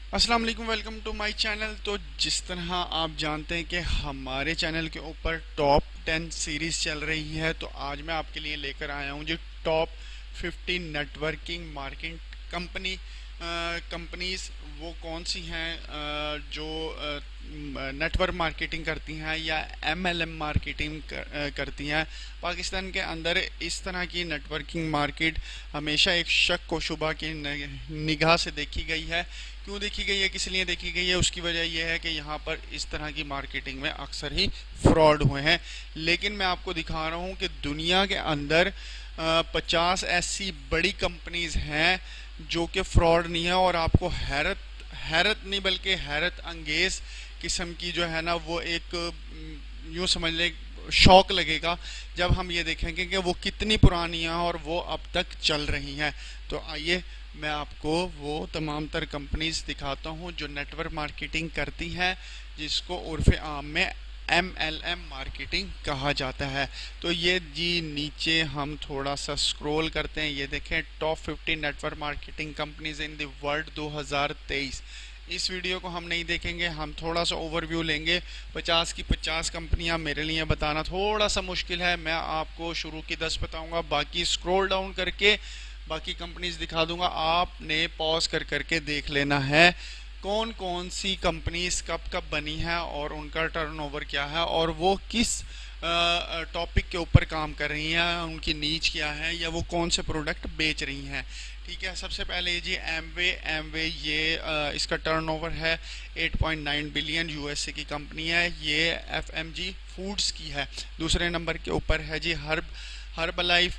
अस्सलाम वालेकुम, welcome to my channel. तो जिस तरह आप जानते हैं कि हमारे चैनल के ऊपर टॉप 10 सीरीज़ चल रही है, तो आज मैं आपके लिए लेकर आया हूँ जी top 50 networking marketing company companies. वो कौन सी हैं जो नेटवर्क मार्केटिंग करती हैं या एमएलएम मार्केटिंग करती हैं। पाकिस्तान के अंदर इस तरह की नेटवर्किंग मार्केट हमेशा एक शक व शुबा की निगाह से देखी गई है। क्यों देखी गई है, किस लिए देखी गई है, उसकी वजह यह है कि यहाँ पर इस तरह की मार्केटिंग में अक्सर ही फ्रॉड हुए हैं। लेकिन मैं आपको दिखा रहा हूँ कि दुनिया के अंदर 50 ऐसी बड़ी कंपनीज हैं जो कि फ्रॉड नहीं है, और आपको हैरत हैरत नहीं बल्कि हैरत अंगेज किस्म की जो है ना, वो एक यूँ समझ लें शौक लगेगा जब हम ये देखेंगे कि वो कितनी पुरानी हैं और वो अब तक चल रही हैं। तो आइए मैं आपको वो तमाम तर कंपनीज दिखाता हूँ जो नेटवर्क मार्केटिंग करती हैं, जिसको उर्फ आम में MLM मार्केटिंग कहा जाता है। तो ये जी नीचे हम थोड़ा सा स्क्रॉल करते हैं, ये देखें top 50 network marketing companies in the world 2023। इस वीडियो को हम नहीं देखेंगे, हम थोड़ा सा ओवरव्यू लेंगे। 50 की 50 कंपनियां मेरे लिए बताना थोड़ा सा मुश्किल है, मैं आपको शुरू की 10 बताऊंगा, बाकी स्क्रॉल डाउन करके बाकी कंपनीज दिखा दूंगा। आपने पॉज कर करके देख लेना है कौन कौन सी कंपनीज कब कब बनी है और उनका टर्नओवर क्या है और वो किस टॉपिक के ऊपर काम कर रही हैं, उनकी नीच क्या है या वो कौन से प्रोडक्ट बेच रही हैं। ठीक है, सबसे पहले जी एमवे एमवे ये इसका टर्नओवर है 8.9 बिलियन, यूएसए की कंपनी है, ये एफएमजी फूड्स की है। दूसरे नंबर के ऊपर है जी हर्बलाइफ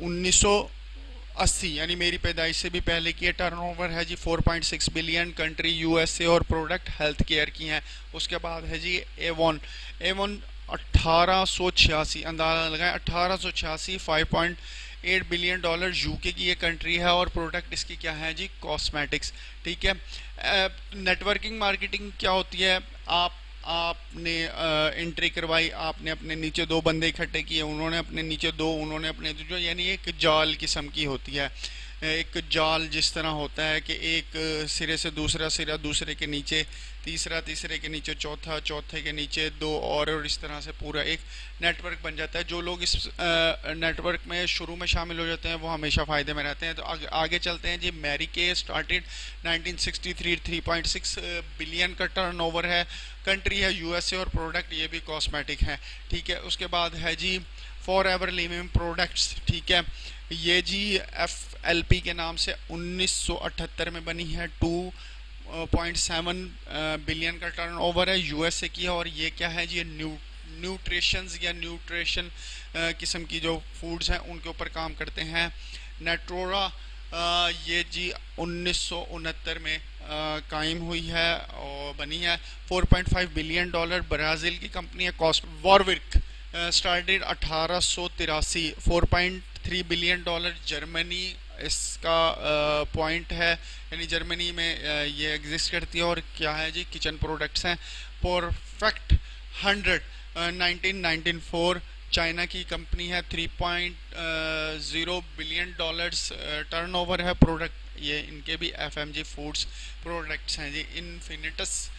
1980 यानी मेरी पैदाइश से भी पहले की टर्नओवर है जी 4.6 बिलियन, कंट्री यूएसए और प्रोडक्ट हेल्थ केयर की हैं। उसके बाद है जी एवॉन एवॉन 1886, अंदाजा लगाएं 1886, 5.8 बिलियन डॉलर, यूके की ये कंट्री है और प्रोडक्ट इसकी क्या है जी, कॉस्मेटिक्स। ठीक है, नेटवर्किंग मार्केटिंग क्या होती है, आपने एंट्री करवाई, आपने अपने नीचे दो बंदे इकट्ठे किए, उन्होंने अपने नीचे दो, उन्होंने अपने जो, यानी एक जाल किस्म की होती है। एक जाल जिस तरह होता है कि एक सिरे से दूसरा सिरा, दूसरे के नीचे तीसरा, तीसरे के नीचे चौथा, चौथे के नीचे दो और इस तरह से पूरा एक नेटवर्क बन जाता है। जो लोग इस नेटवर्क में शुरू में शामिल हो जाते हैं वो हमेशा फ़ायदे में रहते हैं। तो आगे चलते हैं जी। मैरी के स्टार्टेड 1963, 3.6 बिलियन का टर्नओवर है, कंट्री है यूएसए और प्रोडक्ट ये भी कॉस्मेटिक है। ठीक है, उसके बाद है जी फॉर एवर लिविंग प्रोडक्ट्स। ठीक है, ये जी FLP के नाम से 1978 में बनी है, 2.7 बिलियन का टर्नओवर है, यूएसए की है, और ये क्या है जी, न्यूट्रिशंस या न्यूट्रिशन किस्म की जो फूड्स हैं उनके ऊपर काम करते हैं। नेट्रोरा ये जी 1969 में कायम हुई है और बनी है, 4.5 बिलियन डॉलर, ब्राज़ील की कंपनी है। Cost Warwick started 1883, 4.3 billion dollar, Germany इसका पॉइंट है, यानी जर्मनी में ये एग्जिस्ट करती है, और क्या है जी, किचन प्रोडक्ट्स हैं। परफेक्ट 100 1994, चाइना की कंपनी है, 3.0 बिलियन डॉलर्स टर्नओवर है, प्रोडक्ट ये इनके भी FMG फूड्स प्रोडक्ट्स हैं जी। इन्फिनिटस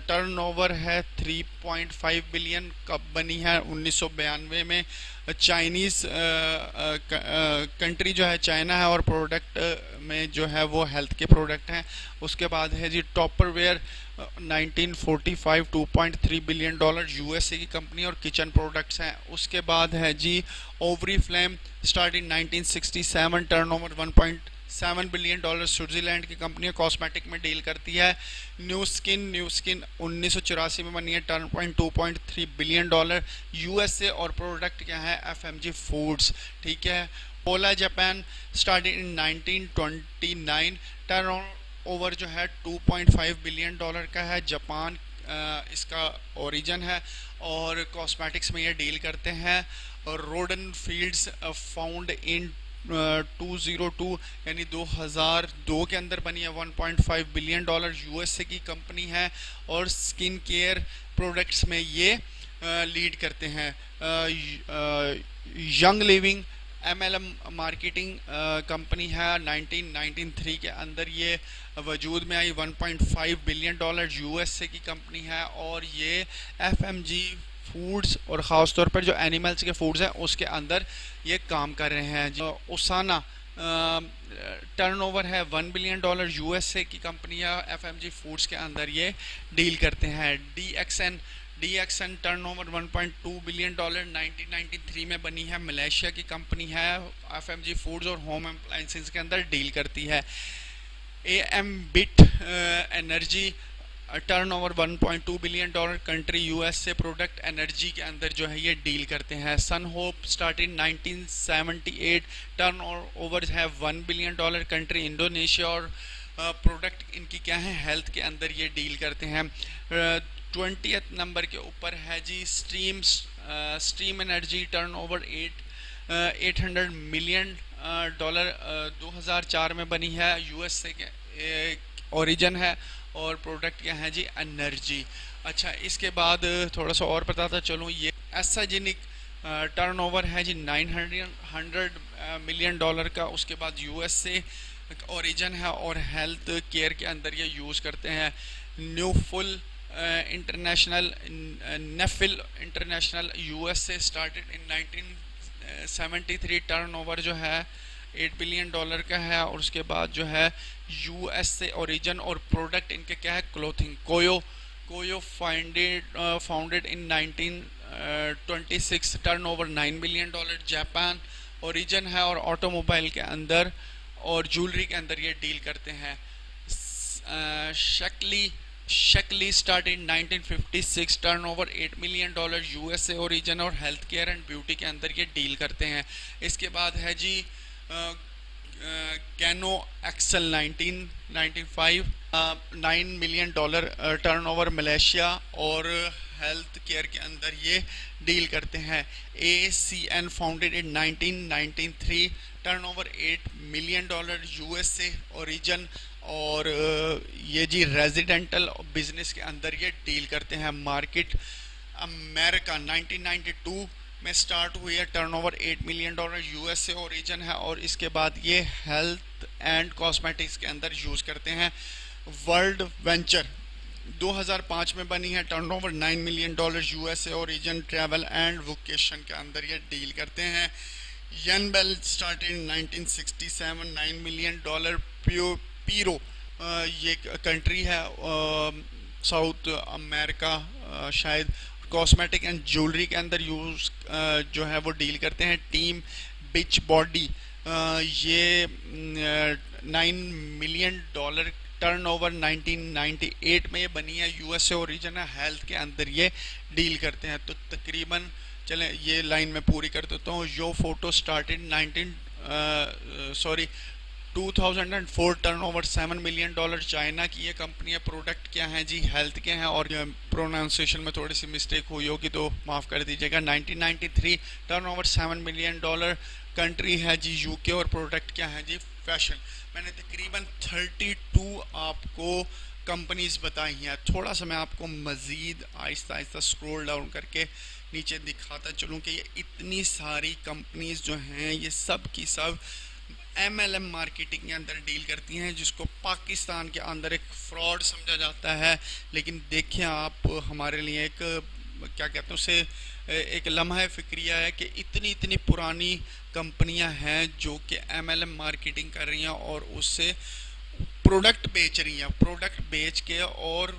टर्नओवर है 3.5 बिलियन, कब बनी है, 1992 में। चाइनीज़ कंट्री जो है चाइना है और प्रोडक्ट में जो है वो हेल्थ के प्रोडक्ट हैं। उसके बाद है जी टॉपरवेयर 1945, 2.3 बिलियन डॉलर, यूएसए की कंपनी और किचन प्रोडक्ट्स हैं। उसके बाद है जी Oriflame, starting 1967, turnover 1.7 billion dollar, Switzerland की कंपनी है, कॉस्मेटिक में डील करती है। न्यू स्किन 1984 में बनी है, 2.3 बिलियन डॉलर, यूएसए और प्रोडक्ट क्या है, FMG फूड्स। ठीक है, Pola Japan started in 1929, turn over जो है 2.5 बिलियन डॉलर का है, जापान इसका ओरिजिन है और कॉस्मेटिक्स में ये डील करते हैं। और रोडन फील्ड्स फाउंड इन 202 यानी 2002 के अंदर बनी है, 1.5 बिलियन डॉलर, यूएसए की कंपनी है और स्किन केयर प्रोडक्ट्स में ये लीड करते हैं। Young living MLM marketing company है। 1993 के अंदर ये वजूद में आई। 1.5 बिलियन डॉलर USA की कंपनी है और ये FMG फूड्स और ख़ास तौर पर जो एनिमल्स के फूड्स हैं उसके अंदर ये काम कर रहे हैं। जो उसाना टर्नओवर है 1 बिलियन डॉलर USA की कंपनी है। FMG फूड्स के अंदर ये डील करते हैं। DXN टर्नओवर 1.2 बिलियन डॉलर 1993 में बनी है, मलेशिया की कंपनी है। FMG फूड्स और होम अप्लायंसेस के अंदर डील करती है। AMBIT energy turnover 1.2 billion dollar, country USA, product energy के अंदर जो है ये डील करते हैं। सन होप स्टार्ट इन 1978, टर्नओवर है 1 बिलियन डॉलर, कंट्री इंडोनेशिया और प्रोडक्ट इनकी क्या है, हेल्थ के अंदर ये डील करते हैं। 20th नंबर के ऊपर है जी stream energy, turnover 800 million dollar 2004 में बनी है, USA के ओरिजिन है और प्रोडक्ट क्या है जी, एनर्जी। अच्छा, इसके बाद थोड़ा सा और बताता चलूँ, ये एसाजेनिक टर्नओवर है जी 900 मिलियन डॉलर का। उसके बाद USA ओरिजिन है और हेल्थ केयर के अंदर ये यूज़ करते हैं। Nefful international Nefful international USA started in 1973, turnover जो है 8 बिलियन डॉलर का है। और उसके बाद जो है USA ओरिजिन और प्रोडक्ट इनके क्या है, clothing. Koyo founded in 1926, turnover 9 billion dollar. Japan origin है और ऑटोमोबाइल के अंदर और ज्वेलरी के अंदर ये डील करते हैं। Shaklee start in 1956, turnover 8 million dollar, USA origin और हेल्थ केयर एंड ब्यूटी के अंदर ये डील करते हैं। इसके बाद है जी कैनो एक्सल 1995, 9 मिलियन डॉलर, टर्नओवर, मलेशिया और हेल्थ केयर के अंदर ये डील करते हैं। ACN founded in 1993, turnover 8 million dollar, USA origin और ये जी रेजिडेंटल बिजनेस के अंदर ये डील करते हैं। मार्केट अमेरिका 1992 में स्टार्ट हुई है, turnover 8 million dollar, USA origin है और इसके बाद ये हेल्थ एंड कॉस्मेटिक्स के अंदर यूज़ करते हैं। वर्ल्ड वेंचर 2005 में बनी है, turnover 9 million dollar, USA origin, travel and vocation के अंदर ये डील करते हैं। Yanbal start in 1967, 9 million dollar. Peru ये कंट्री है साउथ अमेरिका शायद, कॉस्मेटिक एंड ज्वेलरी के अंदर यूज़ जो है वो डील करते हैं। टीम बिच बॉडी ये 9 मिलियन डॉलर, टर्नओवर 1998 में ये बनी है, USA ओरिजिन है, हेल्थ के अंदर ये डील करते हैं। तो तकरीबन चलें ये लाइन में पूरी कर देता हूँ। यो फोटो started 2004, turnover 7 million dollar, China की ये कंपनी है। प्रोडक्ट क्या है जी, हेल्थ के हैं और प्रोनाउंसिएशन में थोड़ी सी मिस्टेक हुई होगी तो माफ़ कर दीजिएगा। 1993, टर्नओवर 7 मिलियन डॉलर, कंट्री है जी UK और प्रोडक्ट क्या है जी, फैशन। मैंने तकरीबन 32 आपको कंपनीज बताई हैं। थोड़ा सा मैं आपको मज़ीद आहिस्ता आहिस्ता स्क्रॉल डाउन करके नीचे दिखाता चलूँ कि ये इतनी सारी कंपनीज जो हैं ये सब की सब MLM मार्केटिंग के अंदर डील करती हैं, जिसको पाकिस्तान के अंदर एक फ्रॉड समझा जाता है। लेकिन देखिए आप, हमारे लिए एक क्या कहते हैं उसे, एक लम्हा फ़िक्रिया है कि इतनी इतनी पुरानी कंपनियां हैं जो कि MLM मार्केटिंग कर रही हैं और उससे प्रोडक्ट बेच रही हैं, प्रोडक्ट बेच के और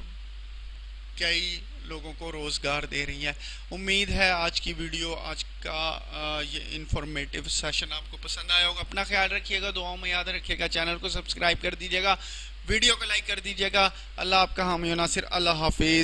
कई लोगों को रोज़गार दे रही है। उम्मीद है आज की वीडियो, आज का ये इंफॉर्मेटिव सेशन आपको पसंद आया होगा। अपना ख्याल रखिएगा, दुआओं में याद रखिएगा, चैनल को सब्सक्राइब कर दीजिएगा, वीडियो को लाइक कर दीजिएगा। अल्लाह आपका हामी नासिर, अल्लाह हाफिज़।